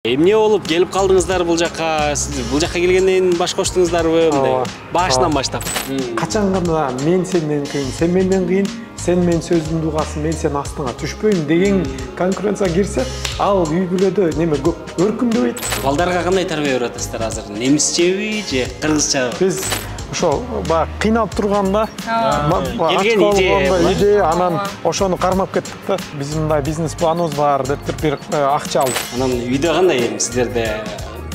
Эмне болуп келип калдыңыздар бул жакка? Сиз бул жакка келгенден баш коштуңуздарбы? Мындай башынан баштап. Качан гана мен сенден кыйын, сен менден кыйын, сен мен сөзүмдү угасың, мен сен астыңа түшпөйм деген конкуренция кирсе, ал үй бүлөдө неме көп өркүндөбөйт. Балдарга кандай тарбия берип атасыздар азыр? Немисчеби же кыргызчабы? Биз ошол баягы кыйналып турганда, келген идея, анан ошону кармап кеттик да. Биздин мындай бизнес планыбыз бар деп бир акча алдык. Анан үйдө кандай сиздерде?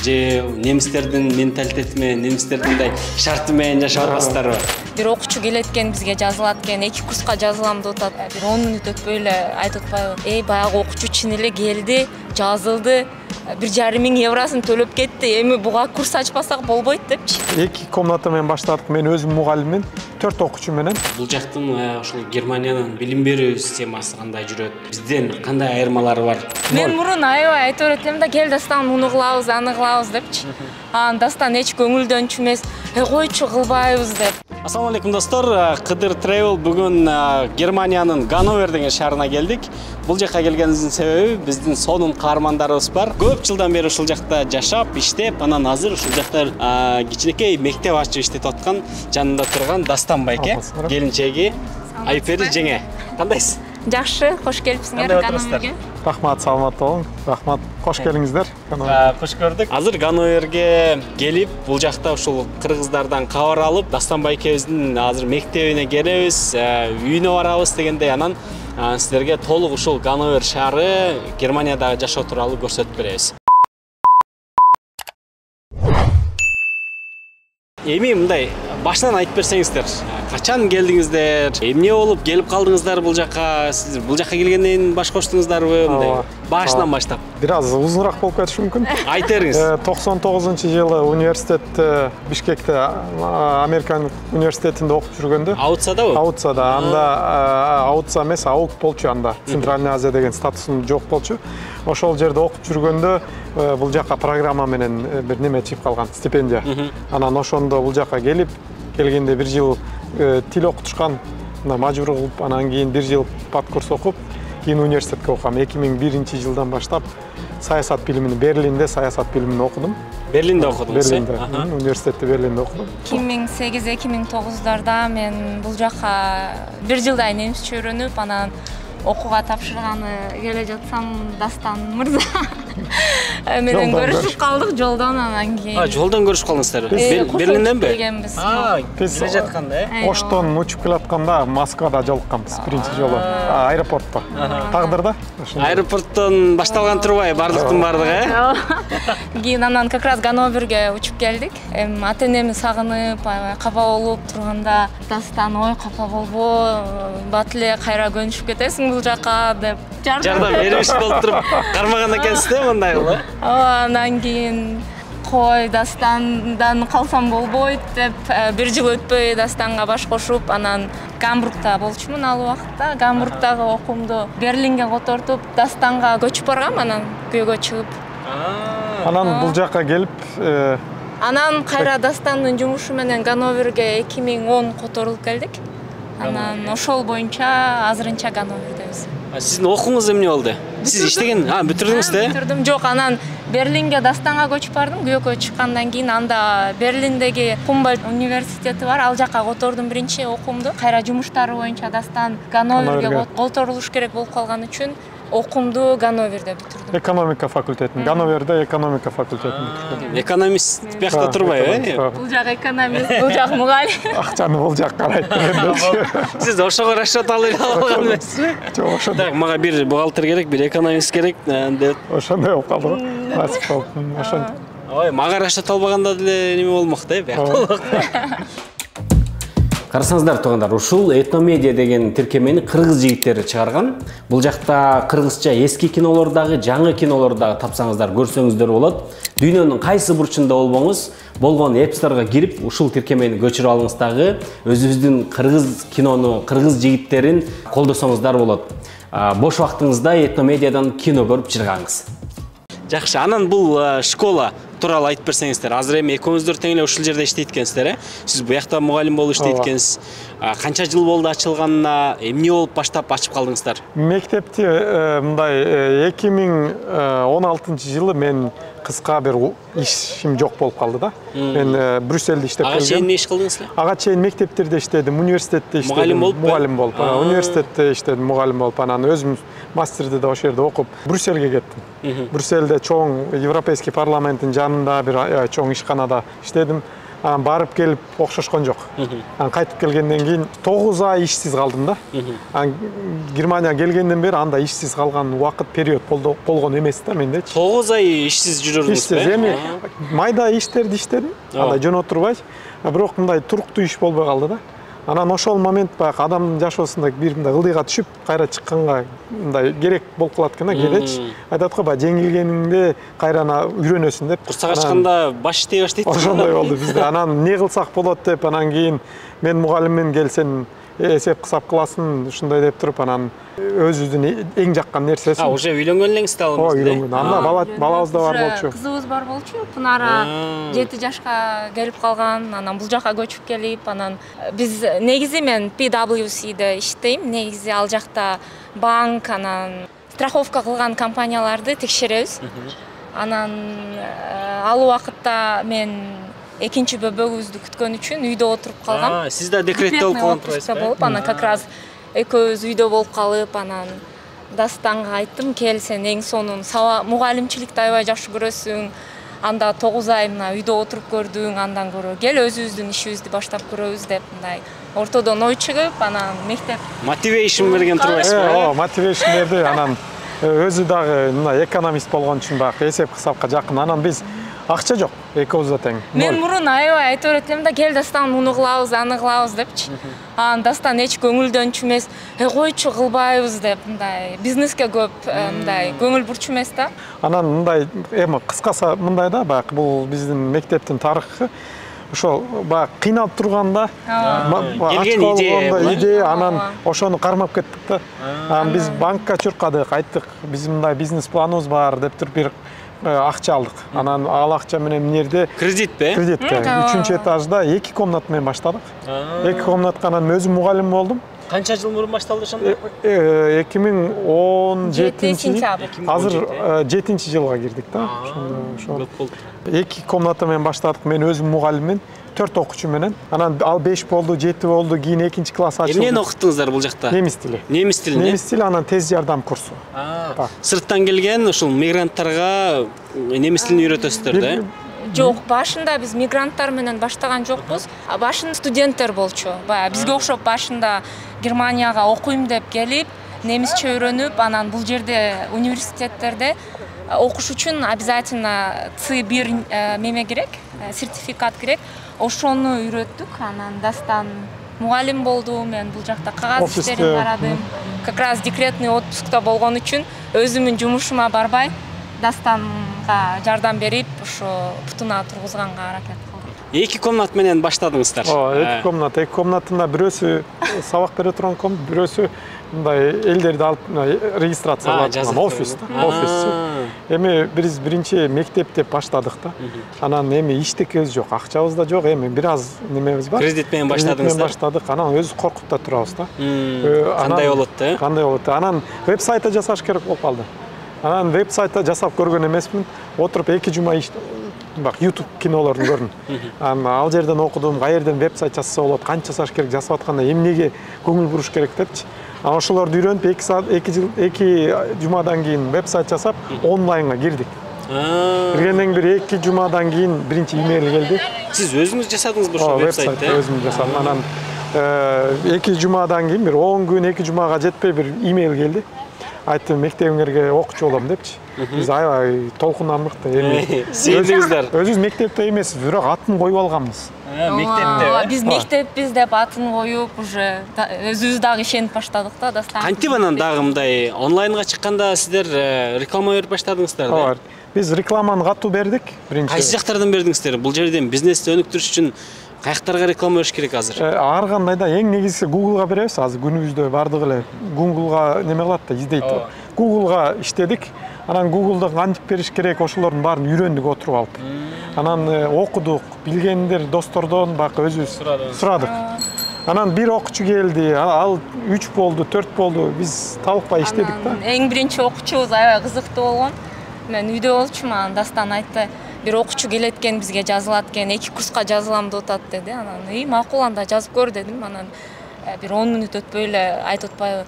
Же немистердин менталитети менен, немистердин мындай шарты менен жашап атасыздарбы? Бир окуучу келет экен, бизге жазылат экен, 2 курска жазылам деп атат. Бир 10 мүнөт өтпөй эле айтып атпайбы? Баягы окуучу чын эле келди, жазылды. 1,5 миң евросын төлөп кетти. Эми буга курс ачпасак болбойт депчи. 2 комната менен баштадык. Мен өзүм мугалиммин, 4 окуучу менен. Бул жактын ошол Германиянын билим берүү системасы кандай жүрөт? Бизден кандай айырмалары бар? Мен мурун аябай айтып өтөм да, кел Дастан муну кылабыз, аны кылабыз депчи. Анан Дастан эч көңүлдөнчү эмес, койчу кылбайбыз деп. Ассаламу алейкум достор, Кыдыр Travel бүгүн Германиянын Ганновер деген шаарына келдик. Бул жакка келгенибиздин себеби биздин сонун каармандарыбыз бар. Көп жылдан бери ушул жакта жашап, иштеп, анан азыр ушул жакта кичинекей мектеп ачып иштеп аткан жанында турган Дастан байке, келинчеги Айпери жеңе. Кандайсыз? Жакшы, кош келипсиңер Ганноверге. Рахмат, саламат болуң. Рахмат, кош келиңиздер. Кош көрдүк. Азыр Ганноверге келип, бул жакта ушул кыргыздардан кабар алып, Дастан байкебиздин азыр мектебине келебиз, үйүнө барабыз дегендей, анан сиздерге толук ушул Ганновер шаары, Германиядагы жашоо тууралуу көрсөтүп беребиз. Эми мындай башынан айтып берсеңиздер, качан келдиңиздер, эмне болуп келип калдыңыздар бул жакка? Сиз бул жакка келгенден баш коштуңуздарбы? Мындай башынан баштап. Бир аз узуныраак болуп кетиши мүмкүн. Айта бериңиз. 99-жылы университет Бишкекте, Американ университетинде окуп жүргөндө. Аутсадабы? Аутсада. Анда Аутса эмес, АУК болчу анда. Центральная Азия деген статусун жок болчу. Ошол жерде окуп жүргөндө бул жакка программа менен бир неме чыгып калган, стипендия. Анан ошондо бул жакка келгенде 1 жыл тил окутушкан, мажбур кылып, анан кийин 1 жыл паткурс окуп, кийин университетке окугам. 2001-жылдан баштап саясат билимин Берлинде саясат билимин окудум. Берлинде окудуңуз? Берлинде, университетте Берлинде окудум. 2008-2009-дарда мен бул жакка 1 жылдай немисче үйрөнүп, анан окууга тапшырганы келе жатсам Дастан мырза менен көрүшүп калдык жолдон, анан кийин. Жолдон көрүшүп калдыңыздар? Берлинденби? Келе жатканда, Оштон учуп келатканда Москвада жолукканбыз биринчи жолу, аэропортто. Тагдырда? Аэропорттон башталган турбай, бардыктын бардыгы, Кийин анан как раз Ганноверге учуп келдик. Ата-энеми сагынып, капа болуп турганда Дастан, ой капа болбо, бат эле кайра көнүшүп кетесиң бул жака деп жардам беришип болуп туруп кармаган экенсиз да мындай кылып? Анан кийин кой Дастандан калсам болбойт деп 1 жыл өтпөй Дастанга баш кошуп, анан Гамбургда болчумун ал убакытта. Гамбургдагы окуумду Берлинге котортуп, Дастанга көчүп баргам, анан күйөөгө чыгып. Анан бул жакка келип, анан кайра Дастандын жумушу менен Ганноверге 2010 которулуп келдик. Анан ошол боюнча азырынча Ганновердебиз. Сиздин окууңуз эмне болду? Сиз иштеген, бүтүрдүңүз да? Бүтүрдүм. Жок, анан Берлинге Дастанга көчүп бардым. Күйөөгө чыккандан кийин анда Берлиндеги Хумбольдт университети бар. Ал жакка котордум биринчи окуумду. Кайра жумуштары боюнча Дастан Ганноверге которулуш керек болуп калган үчүн окуумду Ганноверде бүтүрдүм. Экономика факультетин, Ганноверде экономика факультетин бүтүрдүм. Экономист биякта турбайбы? Бул жак экономист, бул жак мугалим. Акчаны бул жак карайт дегенде. Сиз ошого расчет алып алган эмессизби? Жок, ошондой. Так, мага бир бухгалтер керек, бир экономист керек деп. Ошондой болуп калды го. Насип болуп, ошондой. Ой, мага расчет албаганда деле неме болмок да, биякта. Карасаңыздар туугандар, ушул Этномедиа деген тиркемени кыргыз жигиттери чыгарган. Бул жакта кыргызча эски кинолордагы, жаңы кинолордагы тапсаңыздар, көрсөңүздөр болот. Дүйнөнүн кайсы бурчунда болбоңуз, болгон эпсторго кирип, ушул тиркемени көчүрүп алыңыз дагы, өзүбүздүн кыргыз кинону, кыргыз жигиттерин колдосоңуздар болот. Бош убактыңызда Этномедиадан кино көрүп чыргаңыз. Жакшы, анан бул школа тууралуу айтып берсеңиздер. Азыр эми экөөңүздөр тең эле ушул жерде иштейт экенсиздер, э? Сиз буякта мугалим болуп иштейт экенсиз. Канча жыл болду ачылганына, эмне болуп баштап ачып калдыңыздар? Мектепти мындай 2016-жылы мен кыска бир ишим жок болуп калды да. Мен Брюссельде иштеп келдим. Ага чейин эмне иш кылдыңыз эле? Ага чейин мектептерде иштедим, университетте иштедим. Мугалим болуп. Университетте иштедим, мугалим болуп. Анан өзүм мастерди да ошол жерде окуп, Брюссельге кеттим. Брюссельде чоң Европейский парламенттин жанында бир чоң ишканада иштедим. Анан барып келип окшошкон жок. Анан кайтып келгенден кийин 9 ай ишсиз калдым да. Анан Германияга келгенден бери анда ишсиз калган убакыт период болгон эмес да мендечи. 9 ай ишсиз жүрдүңүз бе? Эми майда иштерди иштедим. Андай жөн отурбай, бирок мындай туруктуу иш болбой калды да. Анан ошол момент баягы адамдын жашоосунда бир мындай ылдыйга түшүп, кайра чыкканга мындай керек болуп калат экен да кээдечи. Айтат го баягы жеңилгениңде кайра үйрөнөсүн деп. Курсак ачканда баш иштей баштайт. Ошондой болду бизде. Анан эмне кылсак болот деп, анан кийин мен мугалиммен келсен эсеп кысап кыласың, ушундай деп туруп, анан өзүбүздүн эң жаккан нерсеси. Уже үйлөнгөн элеңиз да алыңыз. Үйлөнгөн. Анда балабыз да бар болчу. Кызыбыз бар болчу. Пынара 7 жашка келип калган, анан бул жака көчүп келип, анан биз негизи мен PwC'де иштейм. Негизи ал жакта банк, анан страховка кылган компанияларды текшеребиз. Анан ал убакытта мен экинчи бөбөгүбүздү күткөн үчүн үйдө отуруп калгам. Сиз да декретте болуп калган турбайсызбы? Анан как раз экөөбүз үйдө болуп калып, анан Дастанга айттым, кел сен эң сонун мугалимчиликти аябай жакшы көрөсүң. Анда 9 ай мына үйдө отуруп көрдүң, андан көрө кел өзүбүздүн ишибизди баштап көрөбүз деп мындай ортодон ой чыгып, анан мектеп мотивейшн берген турбайсызбы? Мотивейшн берди. Анан өзү дагы мына экономист болгон үчүн баягы эсеп кысапка жакын. Анан биз акча жок, экөөбүз да тең. Мен мурун аябай айтып берет элем да, кел Дастан муну кылабыз, аны кылабыз депчи. Анан Дастан эч көңүлдөнчү эмес, койчу кылбайбыз деп, мындай бизнеске көп мындай көңүл бурчу эмес да. Анан мындай эми кыскасы мындай да, баягы бул биздин мектептин тарыхы. Ошол баягы кыйналып турганда, идея, анан ошону кармап кеттик да. Анан биз банкка чуркадык, айттык, биздин мындай бизнес планыбыз бар деп туруп бир акча алдык. Анан ал акча менен эмнерде кредитпи? Кредитке. 3-этажда 2 комнат менен баштадык. 2 комнатка анан өзүм мугалим болдум. Канча жыл мурун башталды ошондо? 2017-жылы. Азыр 7-жылга кирдик да. Ошондо. 2 комната менен баштадык. Мен өзүм мугалиммен, 4 окуучу менен. Анан ал 5 болду, 7 болду, кийин 2-класс ачылды. Эмнени окуттуңуздар бул жакта? Немис тили. Немис тили. Немис тили, анан тез жардам курсу. Сырттан келген ушул мигранттарга немис тилин үйрөтөсүздөр да? Жок, башында биз мигранттар менен баштаган жокпуз. Башында студенттер болчу. Баягы бизге окшоп башында Германияга окуйм деп келип, немисче үйрөнүп, анан бул жерде университеттерде окуш үчүн обязательно C1 меме керек, сертификат керек. Ошону үйрөттүк. Анан Дастан мугалим болду, мен бул жакта кагаз иштерин карадым. Как раз декретный отпускта болгон үчүн өзүмдүн жумушума барбай Дастанга жардам берип, ошо путуна тургузганга аракет кылдым. 2 комнат менен баштадыңыздар. 2 комнат. 2 комнатында бирөөсү сабак бере турган комнат, бирөөсү мындай элдерди алып регистрация кылган офис. Эми биз биринчи мектеп деп баштадык да. Анан эми иштекебиз жок, акчабыз да жок, эми бир аз немебиз бар. Кредит менен баштадыңыздар. Баштадык. Анан өзүбүз коркуп да турабыз да. Кандай болот да? Кандай болот. Анан веб-сайтта жасаш керек болуп калды. Анан веб-сайтта жасап көргөн эмесмин. Отуруп 2 жума бак YouTube кинолорун көрдүм. Анан ал жерден окудум, каерден веб-сайт жасаса болот, канча жасаш керек, жасап атканда эмнеге көңүл буруш керек депчи. Анан ошолорду үйрөнүп 2 жумадан кийин веб-сайт жасап онлайнга кирдик. Киргенден бери 2 жумадан кийин биринчи имейл келди. Сиз өзүңүз жасадыңызбы ошол веб-сайтты? Өзүм жасадым. Анан 2 жумадан кийин бир 10 күн 2 жумага жетпей бир имейл келди. Айттым, мектебиңерге окуучу болом депчи. Биз аябай толкундан мыкты. Эми сиздер өзүбүз мектепте эмес, бирок атын коюп алганбыз. Мектепте. Биз мектеппиз деп атын коюп, уже өзүбүз дагы ишенип баштадык да, Дастан. Кантип анан дагы мындай онлайнга чыкканда сиздер реклама берип баштадыңыздар да? Биз рекламаны катуу бердик биринчи. Кайсы жактардан бердиңиздер? Бул жерден бизнести өнүктүрүш үчүн каяктарга реклама бериш керек азыр? Ар кандай да, эң негизгиси Google'га беребиз. Азыр күнүбүздө бардыгы эле Google'га неме кылат да, издейт. Google'га иштедик. Анан Google'да кантип бериш керек, ошолордун баарын үйрөндүк отуруп алып. Анан окудук, билгендер достордон бак өзүбүз сурадык. Анан бир окуучу келди, ал 3 болду, 4 болду. Биз талыкпай иштедик да. Эң биринчи окуучубуз аябай кызыктуу болгон. Мен үйдө болчумун, Дастан айтты, бир окуучу келет экен, бизге жазылат экен, 2 курска жазылам деп атат деди. Анан макул, анда жазып көр дедим. Анан бир 10 мүнөт өтпөй эле айтып атпайбы,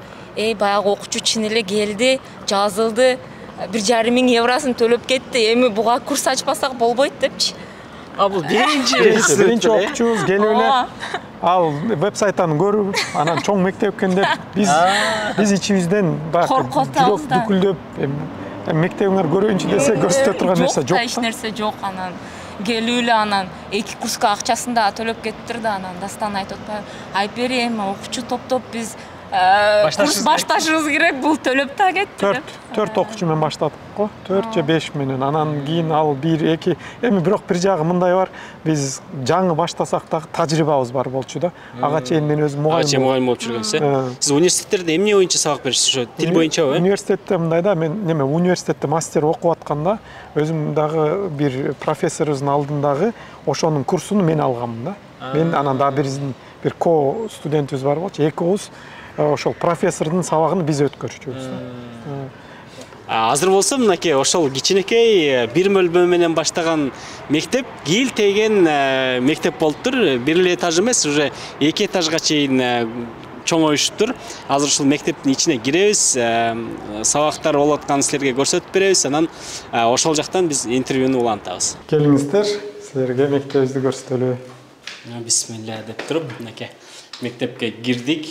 баягы окуучу чын эле келди, жазылды, 1,5 миң евросын төлөп кетти. Эми буга курс ачпасак болбойт депчи. Бул биринчи окуучубуз келип эле ал веб-сайттан көрүп, анан чоң мектеп экен деп биз ичибизден жүрөк дүкүлдөп, мектебиңер көрөйүнчү десе көрсөтө турган нерсе жок. Эч нерсе жок. Анан келип эле анан 2 курска акчасын да төлөп кеттир да. Анан Дастан айтып атпайбы, Айпери, эми окуучу топтоп биз курс башташыбыз керек, бул төлөп да кетти. 4 окуучу менен баштадык го, 4 же 5 менен. Анан кийин ал 1-2, эми бирок бир жагы мындай бар, биз жаңы баштасак да тажрыйбабыз бар болчу да. Ага чейин мен өзүм мугалим болуп жүргөнсүз. Сиз университеттерде эмне боюнча сабак бересиз? Ошо тил боюнчабы? Университетте мындай да, мен университетте мастер окуп атканда өзүм дагы бир профессорубуздун алдындагы ошонун курсун мен алганмын да. Мен анан дагы бир ко-студентибиз бар болчу, экөөбүз ошол профессордун сабагын биз өткөрчүбүз. Азыр болсо мынакей ошол кичинекей бир бөлмө менен баштаган мектеп кийил теген мектеп болуптур. Бир эле этаж эмес, уже 2 этажга чейин чоңоюшуптур. Азыр ушул мектептин ичине киребиз, сабактар болуп атканын силерге көрсөтүп беребиз. Анан ошол жактан биз интервьюну улантабыз. Келиңиздер, силерге мектебибизди көрсөтөлү. Бисмилля деп туруп, мынакей мектепке кирдик.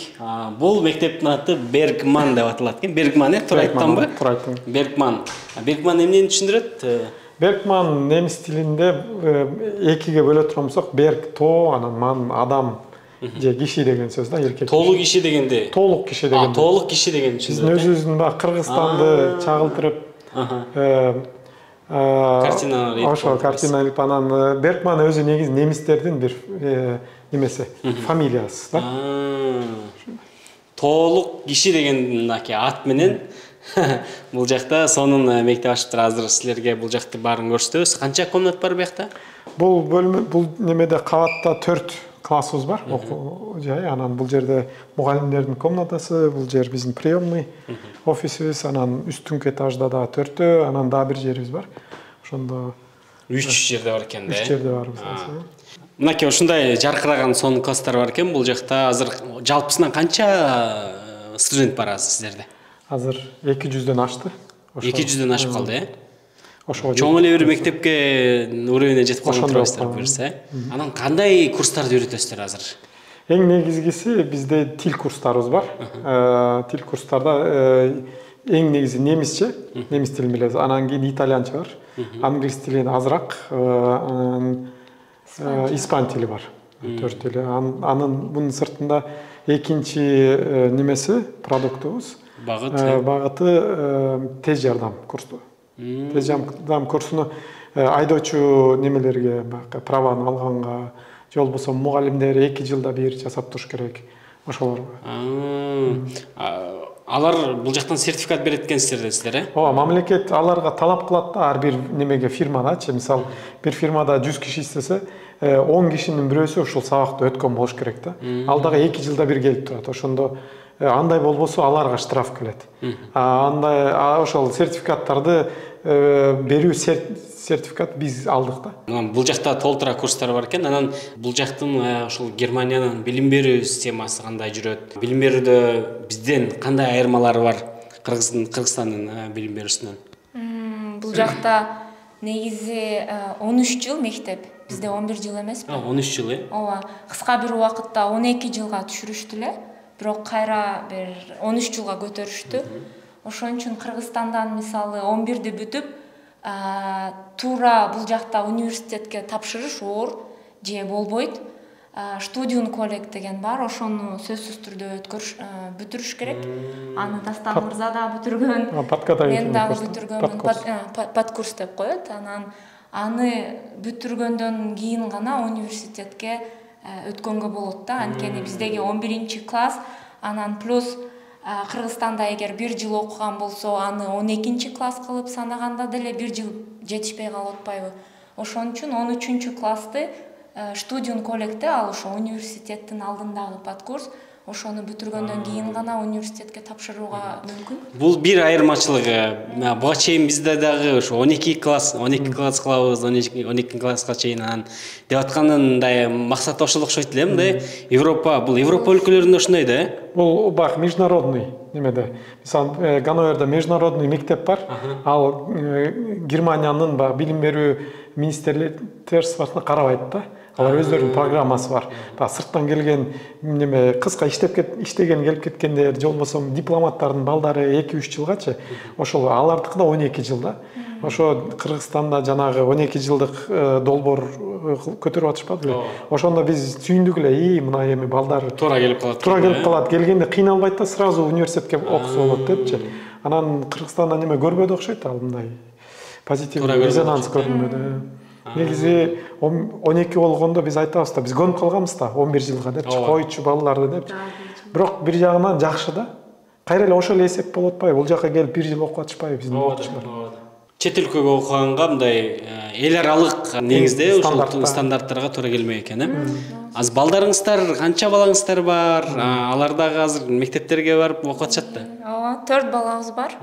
Бул мектептин аты Бергман деп аталат экен. Бергман туура айттымбы? Туура айттым. Бергман. Бергман эмнени түшүндүрөт? Бергман немис тилинде экиге бөлө турган болсок, берг тоо, анан ман адам же киши деген сөз да, эркек. Толук киши дегенди. Толук киши дегенди. Толук киши дегенди түшүндүрөт. Биздин өзүбүздүн бак Кыргызстанды чагылтырып, картина ошол картина илип, анан Бергман өзү негизи немистердин бир немеси, фамилиясы да. Толук киши деген ат менен бул жакта сонун мектеп ачыптыр. Азыр силерге бул жакты баарын көрсөтөбүз. Канча комнат бар буякта? Бул бөлмө, бул немеде кабатта 4 классыбыз бар, окуу жай. Анан бул жерде мугалимдердин комнатасы, бул жер биздин приемный офисибиз, анан үстүнкү этажда дагы 4-тө, анан дагы бир жерибиз бар. Ошондо 3 жерде бар экен да. 3 жерде бар биз. Мынакей ушундай жаркыраган сонун класстар бар экен. Бул жакта азыр жалпысынан канча студент бар азыр сиздерде? Азыр 200дөн ашты. 200дөн ашып калды, Ошого чоң эле бир мектепке уровенье жетип калган турасыздар буюрса. Анан кандай курстарды үйрөтөсүздөр азыр? Эң негизгиси бизде тил курстарыбыз бар. Тил курстарда эң негизи немисче, немис тилин билебиз. Анан кийин итальянча бар. Англис тили азыраак, испан тили бар. 4 тили. Анын бунун сыртында экинчи немеси продуктубуз. Багыты тез жардам курсу. Тез жардам курсуну айдоочу немелерге, праваны алганга, же болбосо мугалимдер 2 жылда бир жасап туруш керек. Ошолор. Алар бул жактан сертификат берет экенсиздер силер, Ооба, мамлекет аларга талап кылат да, ар бир немеге фирмадачы, мисалы, бир фирмада 100 киши иштесе, 10 кишинин бирөөсү ушул сабакты өткөн болуш керек да. Ал дагы 2 жылда бир келип турат. Ошондо андай болбосо аларга штраф келет. Андай ошол сертификаттарды берүү сертификат биз алдык да. Бул жакта толтура курстар бар экен. Анан бул жактын ошол Германиянын билим берүү системасы кандай жүрөт? Билим берүүдө бизден кандай айырмалары бар Кыргызстандын билим берүүсүнөн? Бул жакта негизи 13 жыл мектеп, бизде 11 жыл эмеспи? 13 жыл, Ооба, кыска бир убакытта 12 жылга түшүрүштү эле, бирок кайра бир 13 жылга көтөрүштү. Ошон үчүн Кыргызстандан мисалы 11-ди бүтүп, туура бул жакта университетке тапшырыш оор же болбойт. Студиун коллег деген бар, ошону сөзсүз түрдө бүтүрүш керек. Аны Дастан мырза да бүтүргөн, мен дагы бүтүргөмүн, подкурс деп коет. Анан аны бүтүргөндөн кийин гана университетке өткөнгө болот да. Анткени биздеги 11-чи класс, анан плюс Кыргызстанда эгер 1 жыл окуган болсо, аны 12-чи класс кылып санаганда деле 1 жыл жетишпей калып атпайбы. Ошон үчүн 13 классты студент коллекте, ал ошо университеттин алдындагы подкурс, ошону бүтүргөндөн кийин гана университетке тапшырууга мүмкүн. Бул бир айырмачылыгы. Буга чейин бизде дагы ошо 12 класс кылабыз, 12 класска чейин анан деп атканындай максат ошол окшойт эле, мындай Европа, бул Европа өлкөлөрүндө ошондой да. Бул бак международный немеде. Мисалы, Ганноверде международный мектеп бар. Ал Германиянын билим берүү министрликтерствосуна карабайт да. Алар өздөрүнүн программасы бар. Сырттан келген неме кыска иштеген келип кеткендер, же болбосо дипломаттардын балдары 2-3 жылгачы, ошол алардыкы да 12 жыл да. Ошо Кыргызстанда жанагы 12 жылдык долбоор көтөрүп атышпады беле. Ошондо биз сүйүндүк эле, мына эми балдар туура келип калат. Келгенде кыйналбайт да, сразу университетке окуса болот депчи. Анан Кыргызстанда неме көрбөдү окшойт, ал мындай позитивдүү резонанс көрүнбөдү. Негизи 12 болгондо биз айтабыз да, биз көнүп калганбыз да 11 жылга депчи, койчу балдарды депчи. Бирок бир жагынан жакшы да. Кайра эле ошол эсеп болуп атпайбы? Бул жака келип 1 жыл окуп атышпайбы биздин окуучулар? Чет өлкөгө окуганга мындай эл аралык негизде ошол стандарттарга туура келмек экен, Аз балдарыңыздар, канча балаңыздар бар? Алар дагы азыр мектептерге барып окуп атышат да? Ооба, 4 балабыз бар.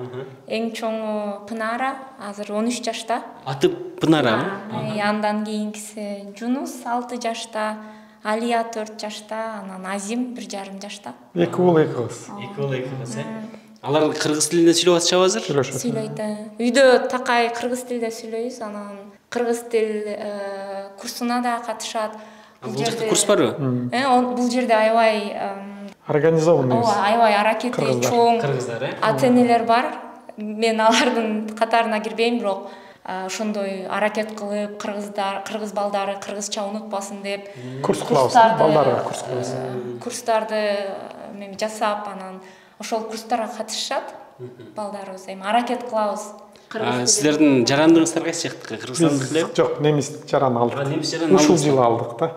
Эң чоңу Пынара, азыр 13 жашта. Аты Пынара? Андан кийинкиси Жунус 6 жашта, Алия 4 жашта, анан Азим 1,5 жашта. 2 уул 2 кыз. 2 уул 2 кыз, Алар кыргыз тилинде сүйлөп атышабы азыр? Сүйлөйт. Үйдө такай кыргыз тилде сүйлөйбүз, анан кыргыз тил курсуна да катышат. Бул жерде курс барбы? Бул жерде аябай организованный. Аябай аракети чоң кыргыздар, ата-энелер бар. Мен алардын катарына кирбейм, бирок ошондой аракет кылып, кыргыз балдары кыргызча унутпасын деп курс кылабыз, балдарга курс кылабыз. Курстарды жасап, анан ошол курстарга катышат балдарыбыз. Эми аракет кылабыз. Сиздердин жарандыгыңыздар кайсы жактыкы? Кыргызстандык эле? Жок, немис жаран алдык. Немис жаран Ушул жыл алдык да.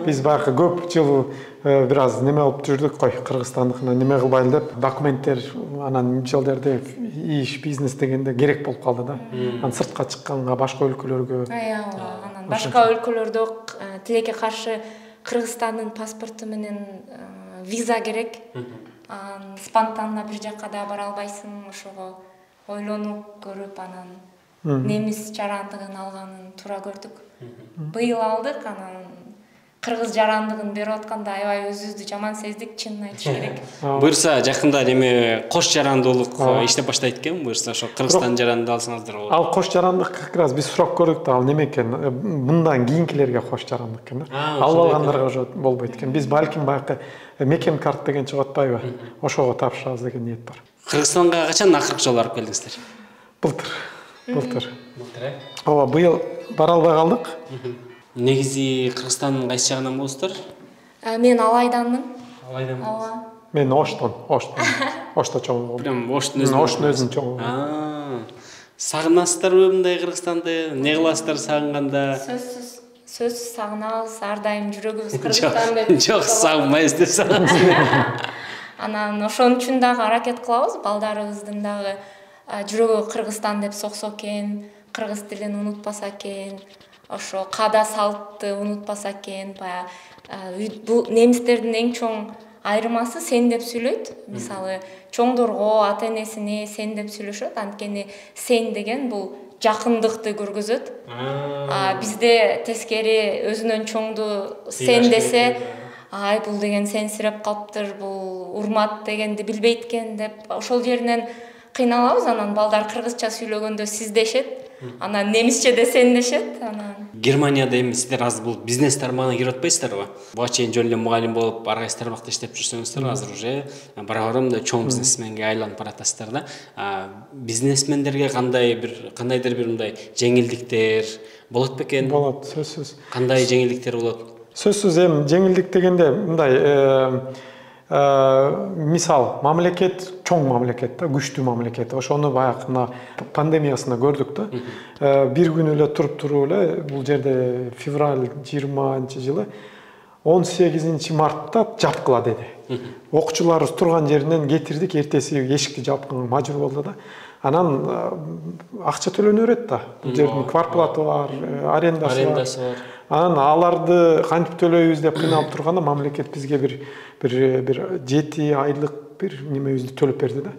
Биз баягы көп жыл бир аз неме болуп жүрдүк кой, Кыргызстандыкына неме кылбайлы деп, документтер, анан мисалдарды иш, бизнес дегенде керек болуп калды да. Анан сыртка чыкканга, башка өлкөлөргө. Анан башка өлкөлөрдө тилекке каршы Кыргызстандын паспорту менен виза керек. Спонтанно бир жакка да бара албайсың, ошого ойлонуп көрүп, анан немис жарандыгын алганын туура көрдүк. Быйыл алдык, анан кыргыз жарандыгын берип атканда аябай өзүбүздү жаман сездик, чынын айтыш керек. Буюрса жакында неме кош жарандуулук иштеп баштайт экен, буюрса ошо Кыргызстан жаранды алсаңыздар болот. Ал кош жарандык как раз биз сурап көрдүк да, ал неме экен, мындан кийинкилерге кош жарандык экен да. Алып алгандарга ошо болбойт экен. Биз балким баягы мекен карт деген чыгып атпайбы? Ошого тапшырабыз деген ниет бар. Кыргызстанга качан акыркы жолу барып келдиңиздер? Былтыр. Ооба, быйыл бара албай калдык. Негизи Кыргызстандын кайсы жагынан болосуздар? Мен Алайданмын. Алайдан. Мен Оштон. Ошто чоң болдум. Прям Оштун өзүнүн чоң. Сагынасыздарбы мындай Кыргызстанды? Не кыласыздар сагынганда? Сөзсүз сагынабыз, ар дайым жүрөгүбүз Кыргызстан деп. Жок, сагынбайбыз деп сагынабыз. Анан ошон үчүн дагы аракет кылабыз, балдарыбыздын дагы жүрөгү Кыргызстан деп соксо экен, кыргыз тилин унутпаса экен, ошо каада салтты унутпаса экен. Бул немистердин эң чоң айырмасы сен деп сүйлөйт. Мисалы, чоңдорго, ата-энесине сен деп сүйлөшөт, анткени сен деген бул жакындыкты көргөзөт. Бизде тескери өзүнөн чоңду сен десе, ай бул деген сенсиреп калыптыр, бул урмат дегенди билбейт экен деп ошол жеринен кыйналабыз. Анан балдар кыргызча сүйлөгөндө сиз дешет, анан немисче де сен дешет. Германияда эми сиздер азыр бул бизнес тармагына кирип атпайсыздарбы? Буга чейин жөн эле мугалим болуп, ар кайсы тармакта иштеп жүрсөңүздөр, азыр уже бара-бара мындай чоң бизнесменге айланып баратасыздар да. Бизнесмендерге кандайдыр бир мындай жеңилдиктер болот бекен? Болот, сөзсүз. Кандай жеңилдиктер болот? Сөзсүз, эми жеңилдик дегенде мындай мисал, мамлекет чоң мамлекет да, күчтүү мамлекет. Ошону баягы мына пандемиясында көрдүк да. Бир күн эле туруп эле бул жерде февраль 20-жылы 18 мартта жапкыла деди. Окуучуларыбыз турган жеринен кетирдик, эртеси эшикти жапканга мажбур болду да. Анан акча төлөнө берет да. Бул жердин квартплаты бар, арендасы бар. Анан аларды кантип төлөйбүз деп кыйналып турганда мамлекет бизге бир 7 айлык бир немебизди төлөп берди да.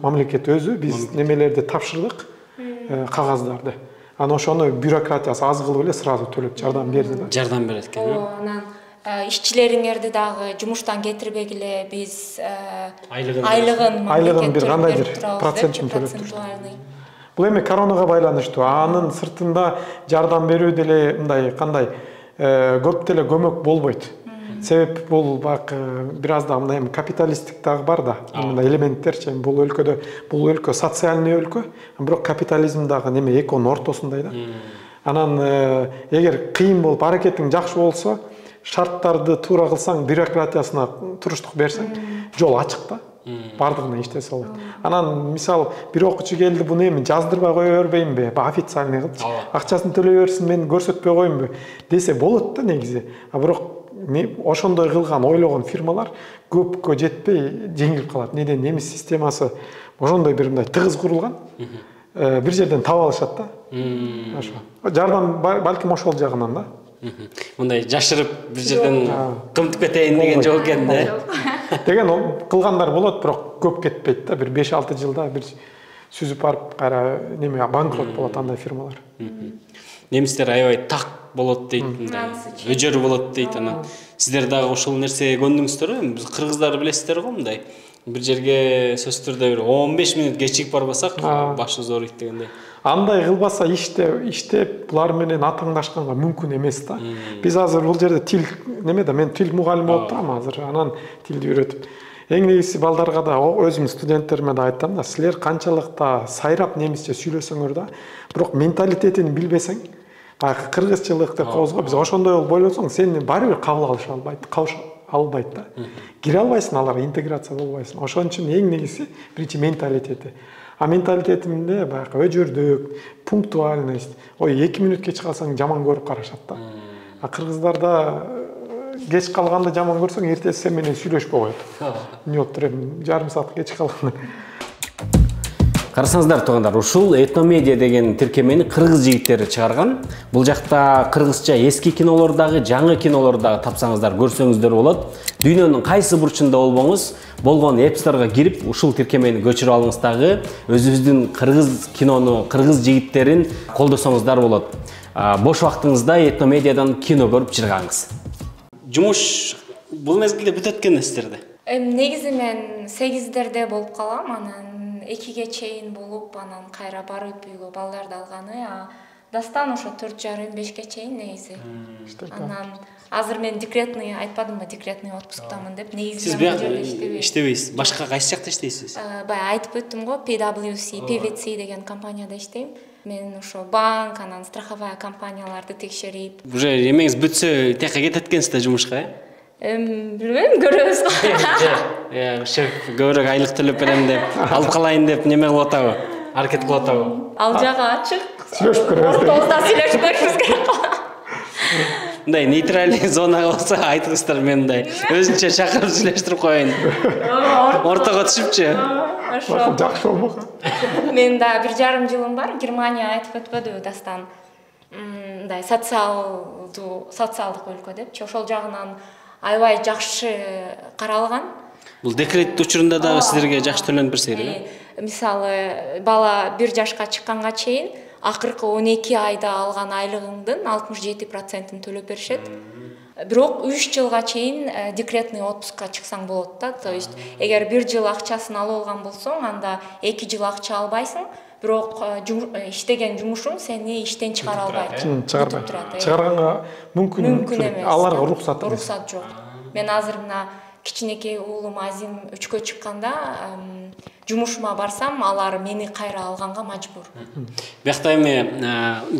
Мамлекет өзү биз немелерди тапшырдык, кагаздарды. Анан ошону бюрократиясы аз кылып эле сразу төлөп жардам берди да. Жардам берет экен. Анан ишчилериңерди дагы жумуштан кетирбегиле биз айлыгын бир кандай бир процентин төлөп турду. Бул эми коронага байланыштуу. Анын сыртында жардам берүү деле мындай кандай көп деле көмөк болбойт. Себеп бул бак бир аз да мындай капиталисттик дагы бар да. Мындай элементтерчи бул өлкө социальный өлкө, бирок капитализм дагы неме эконун ортосундай да. Анан эгер кыйын болуп аракетиң жакшы болсо, шарттарды туура кылсаң, бюрократиясына туруштук берсең, жол ачык да. Бардыгына иштесе болот. Анан мисалы бир окуучу келди, буну эми жаздырбай кое бербеймби? Официальный кылып, акчасын төлөй берсин, мен көрсөтпөй коюмбу десе болот да негизи. А бирок ошондой кылган, ойлогон фирмалар көпкө жетпей жеңилип калат. Неден немис системасы ошондой бир мындай тыгыз курулган. Бир жерден таап алышат да. Ошо. Жардам балким ошол жагынан да. Мындай жашырып бир жерден кымтып кетейин деген жок экен да. Деген кылгандар болот, бирок көп кетпейт да. Бир 5-6 жылда бир сүзүп барып кайра неме банкрот болот андай фирмалар. Немистер аябай так болот дейт, мындай өжөр болот дейт. Анан сиздер дагы ошол нерсеге көндүңүздөрбү? Биз кыргыздар билесиздер го мындай. Бир жерге сөзсүз түрдө бир 15 мүнөт кечигип барбасак башыбыз ооруйт дегендей. Андай кылбаса иштеп булар менен атаңдашканга мүмкүн эмес да. Биз азыр бул жерде тил немеде, мен тил мугалими болуп турам азыр. Анан тилди үйрөтүп. Эң негизи балдарга да өзүм студенттериме да айтам да, силер канчалык да сайрап немисче сүйлөсөңөр да, бирок менталитетин билбесең, кыргызчылык деп коебуз го, биз ошондой болуп ойлосоң, сени баары бир кабыл албайт да. Кире албайсың, аларга интеграция болбойсуң. Ошон үчүн эң негизи биринчи менталитети. А менталитетимде баягы өжөрдүк, пунктуальность, 2 мүнөт кеч калсаң жаман көрүп карашат да. А кыргыздарда кеч калганды жаман көрсөң, эртеси сен менен сүйлөшпөй коет. Эмне болуптур эми, жарым саат кеч калганда. Карасаңыздар туугандар, ушул этномедиа деген тиркемени кыргыз жигиттери чыгарган. Бул жакта кыргызча эски кинолордагы, жаңы кинолордагы тапсаңыздар, көрсөңүздөр болот. Дүйнөнүн кайсы бурчунда болбоңуз, болгон эпсторго кирип, ушул тиркемени көчүрүп алыңыз дагы, өзүбүздүн кыргыз кинону, кыргыз жигиттерин колдосоңуздар болот. Бош убактыңызда этномедиадан кино көрүп чыргаңыз. Жумуш бул мезгилде бүтөт экен сиздерде? Негизи мен 8дерде болуп калам, анан 2ге чейин болуп, анан кайра барып үйгө балдарды алганы, дастан ошо 4:30-5ке чейин негизи. Анан азыр мен декретный айтпадымбы, декретный отпусктамын деп, негизи сиз иштебейсиз. Башка кайсы жакта иштейсиз? Бая айтып өттүм го, PwC деген компанияда иштейм. Мен ошо банк, анан страховая компанияларды текшерип. Уже эмеңиз бүтсө, тияка кетет экенсиз да жумушка, Билбейм, көрөбүз. Шеф көбүрөөк айлык төлөп берем деп, алып калайын деп неме кылып атабы? Аракет кылып атабы? Ал жагы ачык. Сүйлөшүп көрөбүз. Ортобузда сүйлөшүп көрүшүбүз керек. Мындай нейтральный зона болсо айтыңыздар, мен мындай өзүнчө чакырып сүйлөштүрүп коеюн. Ортого түшүпчү. Ошо. Жакшы болмок. Мен да 1,5 жылым бар, Германия айтып өтпөдү дастан. Мындай социалдык өлкө депчи, ошол жагынан аябай жакшы каралган. Бул декрет учурунда дагы сиздерге жакшы төлөнүп берсе керек. Мисалы, бала 1 жашка чыкканга чейин акыркы 12 айда алган айлыгыңдын 67%-ын төлөп беришет. Бирок 3 жылга чейин декретный отпускка чыксаң болот да. То есть, эгер 1 жыл акчасын алып алган болсоң, анда 2 жыл акча албайсың. Бирок иштеген жумушуң сени иштен чыгара албайт. Чыгарганга мүмкүн эмес. Аларга уруксат жок. Мен азыр мына кичинекей уулум Азим 3кө чыкканда жумушума барсам, алар мени кайра алганга мажбур. Биякта эми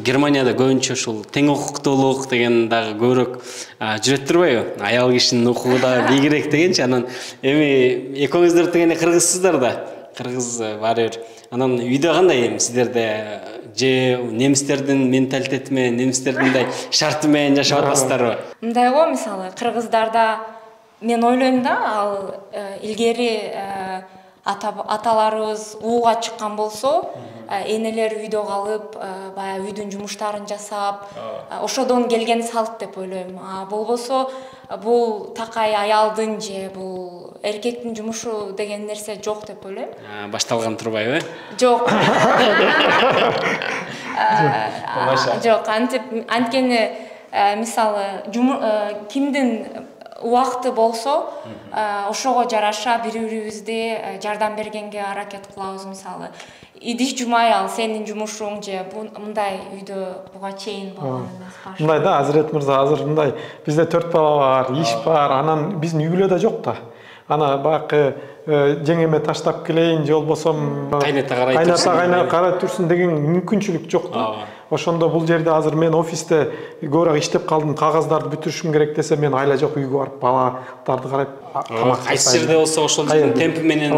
Германияда көбүнчө ушул тең укуктуулук деген дагы көбүрөөк жүрөт турбайбы? Аял кишинин укугу дагы бийигирээк дегенчи, анан эми экөөңүздөр тегене кыргызсыздар да. Кыргыз баары бир. Анан үйдө кандай эми сиздерде же немистердин менталитети менен, немистердин мындай шарты менен жашап атасыздарбы? Мындай го, мисалы, кыргыздарда мен ойлойм да, ал илгери аталарыбыз ууга чыккан болсо, энелер үйдө калып, баягы үйдүн жумуштарын жасап, ошодон келген салт деп ойлойм. Болбосо бул такай аялдын же бул эркектин жумушу деген нерсе жок деп ойлойм. Башталган турбайбы? Жок. Жок, анткени мисалы кимдин убакыты болсо, ошого жараша бири-бирибизди жардам бергенге аракет кылабыз. Мисалы, идиш жумай ал сенин жумушуң же мындай үйдө буга чейин болгон эмес. Мындай да, Азирет мырза, азыр мындай бизде 4 бала бар, иш бар, анан биздин үй бүлө да жок да. Ана бакы жеңеме таштап келейин же болбосо кайната карай турсун деген мүмкүнчүлүк жок да. Ошондо бул жерде азыр мен офисте көбүрөөк иштеп калдым, кагаздарды бүтүрүшүм керек десе, мен айла жок үйгө барып балдарды карап тамак кайсы жерде болсо ошол жердин темпи менен,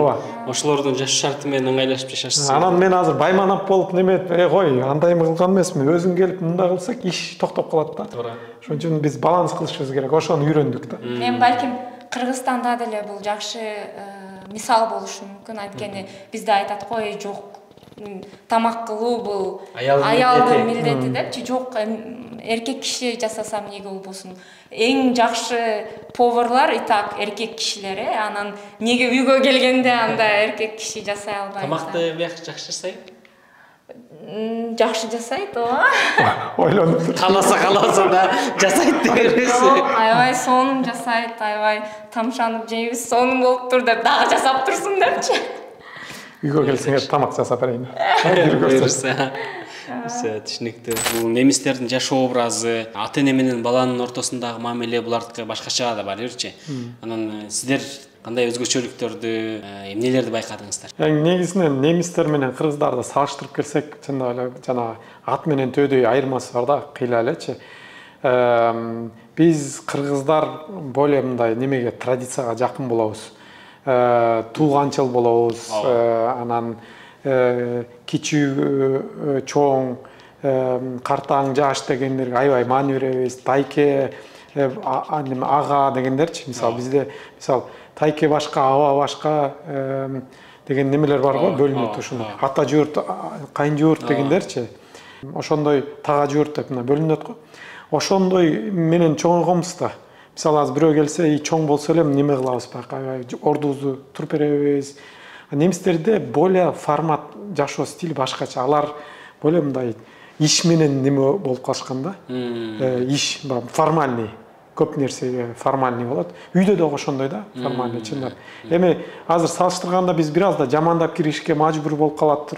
ошолордун жашоо шарты менен ыңгайлашып жашашсыз. Анан мен азыр байманап болуп неме, кой, андайым кылган эмесмин. Өзүң келип мындай кылсак иш токтоп калат да. Ошон үчүн биз баланс кылышыбыз керек. Ошону үйрөндүк да. Мен балким Кыргызстанда деле бул жакшы мисал болушу мүмкүн. Анткени бизде айтат кой, жок, тамак кылуу бул аялдын милдети депчи. Жок, эркек киши жасаса эмнеге болбосун. Эң жакшы поварлар и так эркек кишилер, анан неге үйгө келгенде анда эркек киши жасай албайт. Тамакты бияк жакшы жасайбы? Жакшы жасайт, ооба. Ойлонуп. Каласа да жасайт дебиз. Аябай сонун жасайт, аябай тамшанып жейбиз, сонун болуптур деп дагы жасап турсун депчи. Үйгө келсеңер тамак жасап берейин. Все, түшүнүктүү. Бул немистердин жашоо образы, ата-эне менен баланын ортосундагы мамиле булардыкы башкача да бар берчи. Анан сиздер кандай өзгөчөлүктөрдү, эмнелерди байкадыңыздар? Негизинен немистер менен кыргыздарды салыштырып келсек, чындап эле жана ат менен төөдөй айырмасы бар да, кыйла элечи. Биз кыргыздар более мындай немеге, традицияга жакын болобуз. Тууганчыл болобуз, анан кичүү, чоң, картаң, жаш дегендерге аябай маани беребиз. Тайке, ага дегендерчи. Мисалы бизде мисалы тайке башка, аба башка деген немелер бар го, бөлүнөт ушуну. Ата жуурт, кайын жуурт дегендерчи. Ошондой тага жуурт деп бөлүнөт го. Ошондой менен чоңойгонбуз да. Мисалы азыр бирөө келсе, чоң болсо эле неме кылабыз бак, ордубузду туруп беребиз. Немистерде более формат, жашоо стили башкача. Алар более мындай иш менен неме болуп калышкан да. Иш формальный, көп нерсеге формальный болот. Үйдө да ошондой да, формальный чындап. Эми азыр салыштырганда биз бир аз да жамандап киришке мажбур болуп калат.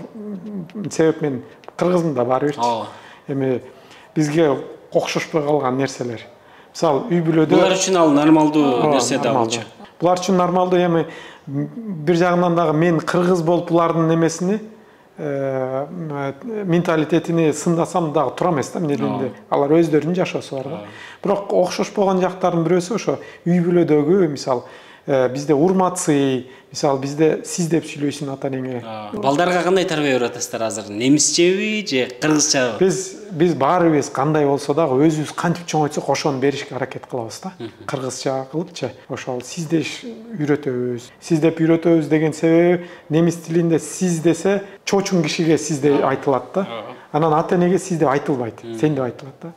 Себеп мен кыргызмын да баары бирчи. Эми бизге окшошпой калган нерселер. Мисалы үй бүлөдө булар үчүн ал нормалдуу нерсе да болчу. Булар үчүн нормалдуу, эми бир жагынан дагы мен кыргыз болуп булардын немесини менталитетини сындасам дагы туура эмес да, эмне дегенде алар өздөрүнүн жашоосу бар да. Бирок окшошпогон жактардын бирөөсү ошо үй бүлөдөгү, мисалы бизде урматсый, мисалы бизде сиз деп сүйлөйсүң ата-энеңе. Балдарга кандай тарбия берип атасыздар азыр? Немисчеби же кыргызчабы? Биз баарыбыз кандай болсо дагы өзүбүз кантип чоңойтсок ошону беришке аракет кылабыз да. Кыргызча кылыпчы. Ошол сиз деш үйрөтөбүз. Сиз деп үйрөтөбүз деген себеби немис тилинде сиз десе чочун кишиге сиз деп айтылат да. Анан ата-энеге сиз деп айтылбайт, сен деп айтылат да.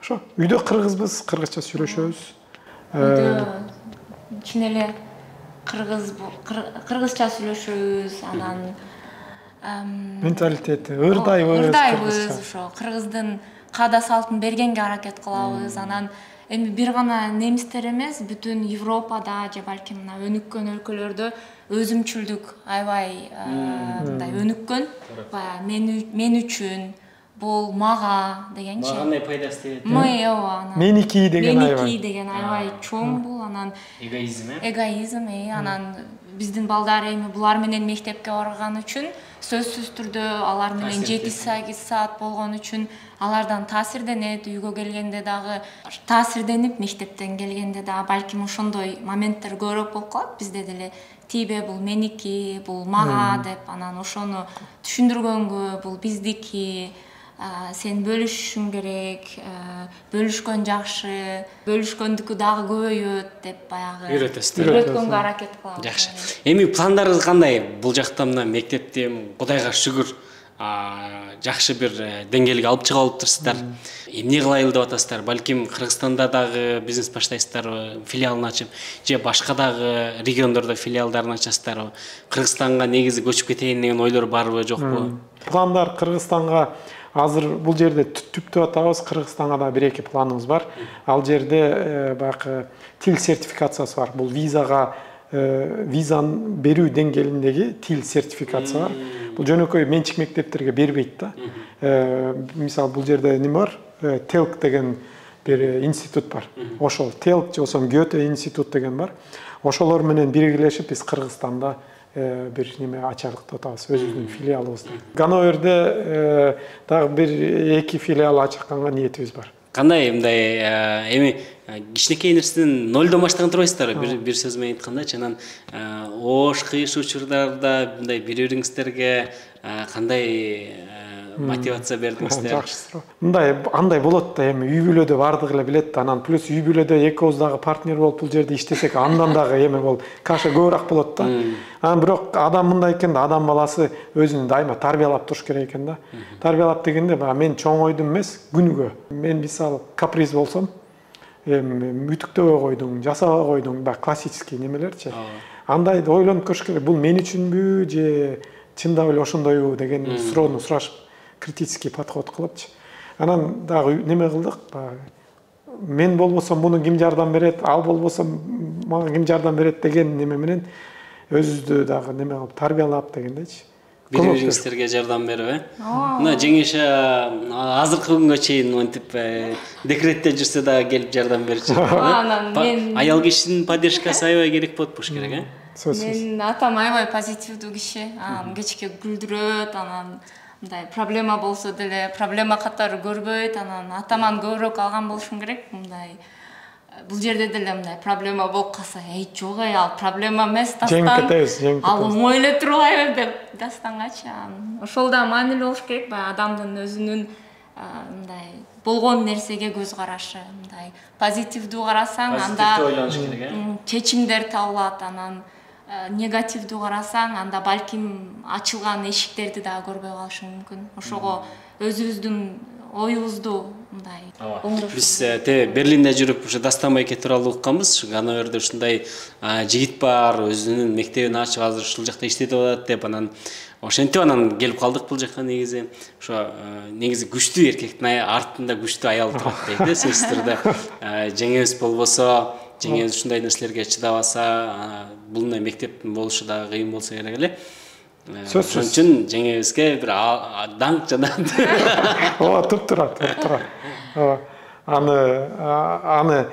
Ошо үйдө кыргызбыз, кыргызча сүйлөшөбүз. Чын эле кыргызча сүйлөшөбүз, анан менталитети ырдайбыз, ошо кыргыздын каада салтын бергенге аракет кылабыз. Анан эми бир гана немистер эмес, бүтүн Европада же балким мына өнүккөн өлкөлөрдө өзүмчүлдүк аябай мындай өнүккөн. Мен үчүн, бул мага дегенчи. Мага кандай пайдасы тиет? Меники деген аябай чоң бул, анан эгоизм, анан биздин балдар эми булар менен мектепке барган үчүн сөзсүз түрдө алар менен 7-8 саат болгон үчүн алардан таасирденет, үйгө келгенде дагы таасирденип, мектептен келгенде дагы балким ошондой моменттер көбүрөөк болуп калат. Бизде деле тибе бул меники, бул мага деп, анан ошону түшүндүргөнгө бул биздики, сен бөлүшүшүң керек, бөлүшкөн жакшы, бөлүшкөндүкү дагы көбөйөт деп баягы үйрөткөнгө аракет кылам. Жакшы. Эми пландарыңыз кандай? Бул жакта мына мектепти Кудайга шүгүр жакшы бир деңгээлге алып чыга алыптырсыздар. Эмне кылайлы деп атасыздар? Балким Кыргызстанда дагы бизнес баштайсыздарбы, филиалын ачып, же башка дагы региондордо филиалдарын ачасыздарбы? Кыргызстанга негизи көчүп кетейин деген ойлор барбы, жокпу? Пландар Кыргызстанга азыр бул жерде түптүп атабыз. Кыргызстанга да бир-эки планыбыз бар. Ал жерде баягы тил сертификациясы бар. Бул визаны берүү деңгээлиндеги тил сертификация бар. Бул жөнөкөй менчик мектептерге бербейт да. Мисалы бул жерде неме бар? Телк деген бир институт бар. Ошол Телк же болсо Гёте институт деген бар. Ошолор менен биргелешип биз Кыргызстанда бир неме ачарлык деп атабыз, өзүбүздүн филиалыбызды. Гановерде дагы бир-эки филиал ачканга ниетибиз бар. Кандай мындай эми кичинекей нерседен нолдон баштаган турбайсыздарбы? Бир сөз менен айтканда, анан ош кыйыш учурларда мындай бири-бириңиздерге кандай мотивация бердиңиздер? Жакшы суроо. Мындай андай болот да, эми үй бүлөдө бардыгы эле билет да, анан плюс үй бүлөдө экөөбүз дагы партнер болуп бул жерде иштесек, андан дагы эме болуп, каша көбүрөөк болот да. Анан бирок адам мындай экен да, адам баласы өзүн дайыма тарбиялап туруш керек экен да. Тарбиялап дегенде, мен чоң ойдум эмес, күнүгө. Мен мисалы каприз болсом, үтүктөбөй койдуң, жасабай койдуң, классический немелерчи. Андайды ойлонуп көрүш керек. Бул мен үчүнбү же чындап эле ошондойбу деген суроону сурашып, критический подход кылыпчы. Анан дагы неме кылдык. Мен болбосом муну ким жардам берет, ал болбосо мага ким жардам берет деген неме менен өзүбүздү дагы неме кылып тарбиялап дегендейчи. Бири-бириңиздерге жардам берип, мына жеңеше азыркы күнгө чейин монтип декретте жүрсө дагы келип жардам берчү. Аял кишинин поддержкасы аябай керек болуп туруш керек, Мен атам аябай позитивдүү киши, кечке күлдүрөт, анан мындай проблема болсо деле проблема катары көрбөйт, анан атаман көбүрөөк алган болушум керек. Мындай бул жерде деле мындай проблема болуп калса, жок ал проблема эмес, дастан. Ал оңой эле турбайбы деп дастангачы. Ошол да маанилүү болуш керек, адамдын өзүнүн мындай болгон нерсеге көз карашы, мындай позитивдүү карасаң, анда чечимдер табылат, анан негативдүү карасаң, анда балким ачылган эшиктерди дагы көрбөй калышың мүмкүн. Ошого өзүбүздүн оюбузду мындай оңдош. Биз Берлинде жүрүп ушу Дастан байке тууралуу укканбыз. Гановерде ушундай жигит бар, өзүнүн мектебин ачып, азыр ушул жакта иштетип атат деп, анан ошентип анан келип калдык бул жакка. Негизи ошо негизи күчтүү эркектин артында күчтүү аял турат дейт, сөзсүз түрдө. Жеңебиз болбосо, жеңебиз ушундай нерселерге чыдабаса, бул мектеп болушу да кыйын болсо керек эле. Ошон үчүн жеңебизге бир даңк жанат. Туп-тура. Аны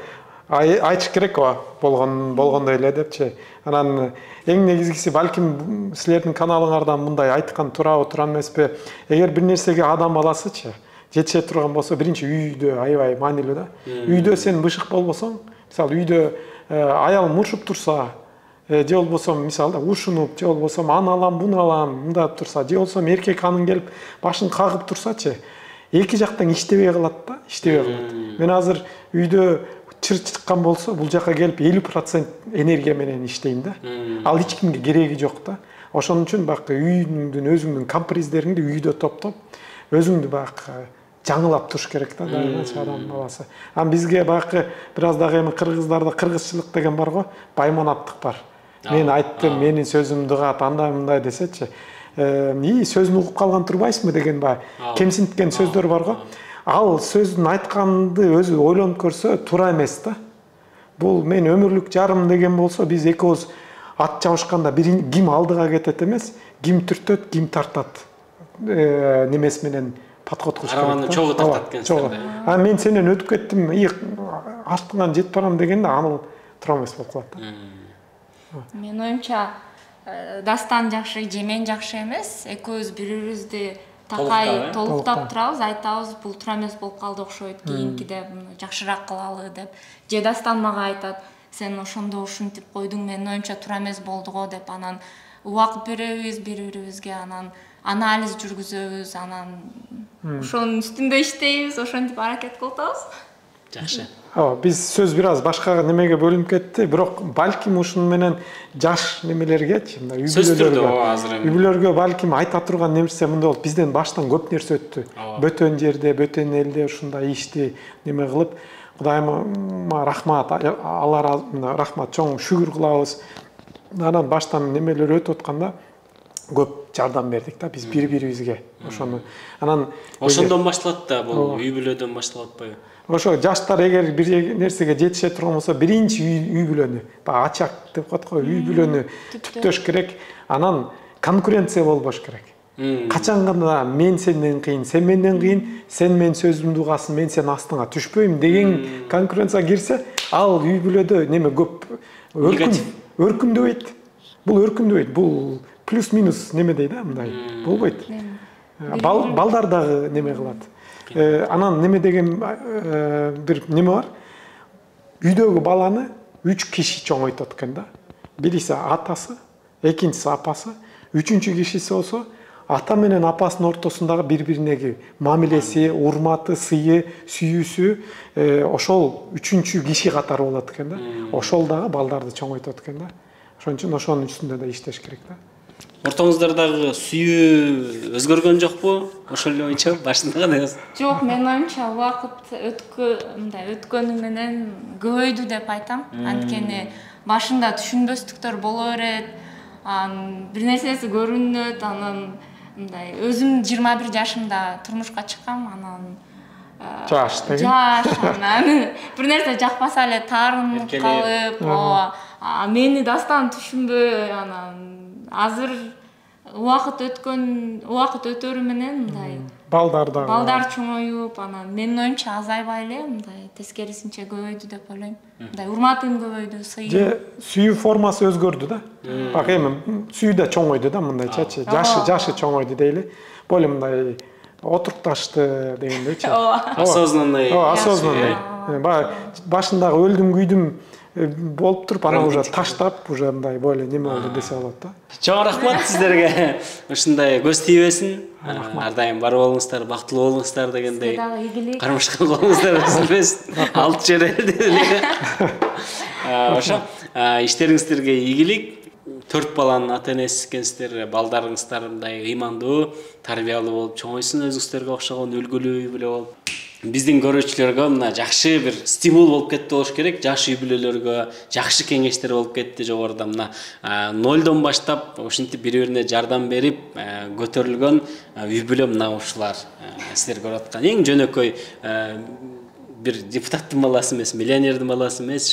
айтыш керек болгондой эле депчи. Анан эң негизгиси балким силердин каналыңардан мындай айткан туурабы, туура эмеспи? Эгер бир нерсеге адам баласычы жетише турган болсо, биринчи үйдө аябай маанилүү да. Үйдө сен бышык болбосоң, мисалы үйдө аял муршуп турса, же болбосо мисалы ушунуп, же болбосо аны алам, буну алам, мындап турса, же болбосо эркек анын келип башын кагып турсачы, эки жактан иштебей калат да, Мен азыр үйдө чыр чыккан болсо, бул жака келип 50% энергия менен иштейм да. Ал эч кимге кереги жок да. Ошон үчүн үйүңдүн өзүңдүн комприздериңди үйдө топтоп, өзүңдү жаңылап туруш керек да, адам баласы. Бизге бир аз дагы эми кыргыздарда кыргызчылык деген бар го, байманаттык бар. Мен айттым, менин сөзүм дыгат, андай мындай десечи, сөзүн угуп калган турбайсыңбы деген кемсинткен сөздөр бар го. Ал сөзүн айтканды өзү ойлонуп көрсө туура эмес да. Бул мен өмүрлүк жарым деген болсо, биз экөөбүз ат жабышканда ким алдыга кетет эмес, ким түртөт, ким тартат. Немес менен подход кылыш керек. Араманы чогуу тартат экенсиз. Мен сенен өтүп кеттим, артыңан жетип барам дегенде аныл туура эмес болуп калат да. Мен оюмча Дастан жакшы же мен жакшы эмес, экөөбүз бири-бирибизди такай толуктап турабыз, айтабыз, бул туура эмес болуп калды окшойт, кийинкиде жакшыраак кылалы деп. Же Дастан мага айтат, сен ошондо ушинтип койдуң, менин оюмча туура эмес болду го деп, анан убакыт беребиз бири бирибизге, анан анализ жүргүзөбүз, анан ошонун үстүндө иштейбиз, ошентип аракет кылып атабыз. Жакшы. Биз сөз бир аз башка немеге бөлүнүп кетти, бирок балким ушуну менен жаш немелергечи, мындай үй-бүлөлөргө балким айта турган нерсе мындай болот. Бизден баштан көп нерсе өттү. Бөтөн жерде, бөтөн элде ушундай ишти неме кылып, Кудайыма рахмат, алар рахмат, чоң шүгүр кылабыз. Анан баштан немелер өтүп атканда көп жардам бердик да биз бири-бирибизге. Ошону анан ошондон башталат да, бул үй-бүлөдөн башталып атпайбы? Ошо жаштар эгер бир нерсеге жетише турган болсо, биринчи үй-бүлөнү, баягы ачак деп коет го, үй-бүлөнү түптөш керек. Анан конкуренция болбош керек. Качан гана мен сенден кыйын, сен менден кыйын, сен менин сөзүмдү угасың, мен сенин астыңа түшпөйм деген конкуренция кирсе, ал үй-бүлөдө неме көп өркүндөбөйт. Бул өркүндөбөйт. Бул плюс-минус неме дейт да, мындай. Болбойт. Балдар дагы неме кылат. Анан неме деген бир неме бар. Үйдөгү баланы 3 киши чоңойтот экен да. Бириси атасы, экинчиси апасы, үчүнчү кишиси болсо ата менен апасынын ортосундагы бири-бирине мамилеси, урматы, сыйы, сүйүүсү ошол үчүнчү киши катары болот экен да. Ошол дагы балдарды чоңойтот экен да. Ошон үчүн ошонун үстүндө да иштеш керек да. Ортоңуздардагы сүйүү өзгөргөн жокпу? Ошол эле боюнча башында кандай? Жок, менин оюмча убакыт өткөнү менен көбөйдү деп айтам. Анткени башында түшүнбөстүктөр боло берет, бир нерсеси көрүнөт, анан мындай өзүм 21 жашымда турмушка чыккам, анан жаш деген. Анан бир нерсе жакпаса эле таарынып калып, мени дастан түшүнбөй, анан азыр убакыт өтөрү менен мындай балдар чоңоюп, анан менин оюмча азайбай эле мындай тескерисинче көбөйдү деп ойлойм. Мындай урматым көбөйдү, сыйым. Же сүйүү формасы өзгөрдү да. Бак эми сүйүү да чоңойду да, мындайчачы. Жашы чоңойду дейли. Более мындай отурукташты дегендейчи. Осознанный. Осознанный. Башындагы өлдүм күйдүм болуп туруп, анан уже таштап, уже мындай более неме болду десе болот да. Чоң рахмат сиздерге. Ушундай көз тийбесин. Ар дайым бар болуңуздар, бактылуу болуңуздар дегендей. Кармашкан колуңуздар үзүлбөсүн. Алты жер эле. Ошо иштериңиздерге ийгилик. 4 баланын ата-энеси экенсиздер, балдарыңыздар мындай ыймандуу, тарбиялуу болуп чоңойсун, өзүңүздөргө окшогон үлгүлүү үй-бүлө болуп. Биздин көрүүчүлөргө мына жакшы бир стимул болуп кетти болуш керек. Жаш үй-бүлөлөргө жакшы кеңештер болуп кетти жогоруда. Мына 0дон баштап ушинтип бири-бирине жардам берип көтөрүлгөн үй-бүлө мына ушулар. Сиздер көрүп аткан эң жөнөкөй бир депутаттын баласы эмес, миллионердин баласы эмес,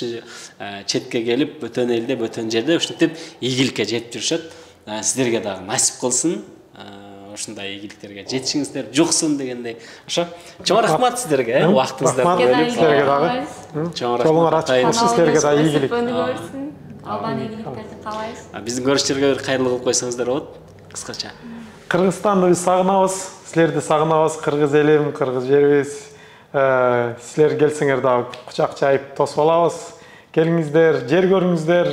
четке келип, бөтөн элде, бөтөн жерде ушинтип ийгиликке жетип жүрүшөт. Сиздерге дагы насип кылсын. Ушундай ийгиликтерге жетишиңиздер жуксун дегендей. Ошо чоң рахмат сиздерге, убактыңызды бөлүп сиздерге дагы. Чоң рахмат. Сиздерге дагы ийгилик. Албан ийгиликтерди каалайбыз. Биздин көрүүчүлөргө бир кайрылуу кылып койсоңуздар болот, кыскача. Кыргызстанды биз сагынабыз, силерди сагынабыз, кыргыз элим, кыргыз жерибиз. Силер келсеңер дагы кучак жайып тосуп алабыз. Келиңиздер, жер көрүңүздөр,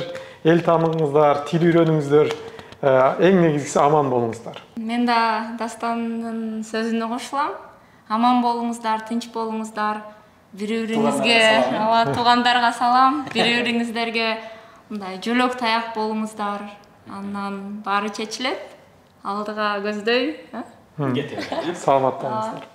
эл тааныңыздар, тил үйрөнүңүздөр. Эң негизгиси аман болуңуздар. Мен да Дастандын сөзүнө кошулам. Аман болуңуздар, тынч болуңуздар. Бири-бириңизге, туугандарга салам. Бири-бириңиздерге мындай жөлөк таяк болуңуздар. Андан баары чечилет. Алдыга көздөй. Саламат болуңуздар.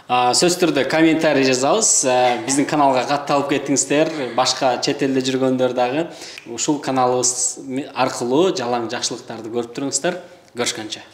Сөз түрдө комментарий жазабыз. Биздин каналга катталып кеттиңиздер. Башка чет элде жүргөндөр дагы ушул каналыбыз аркылуу жалаң жакшылыктарды көрүп туруңуздар. Көрүшкөнчө.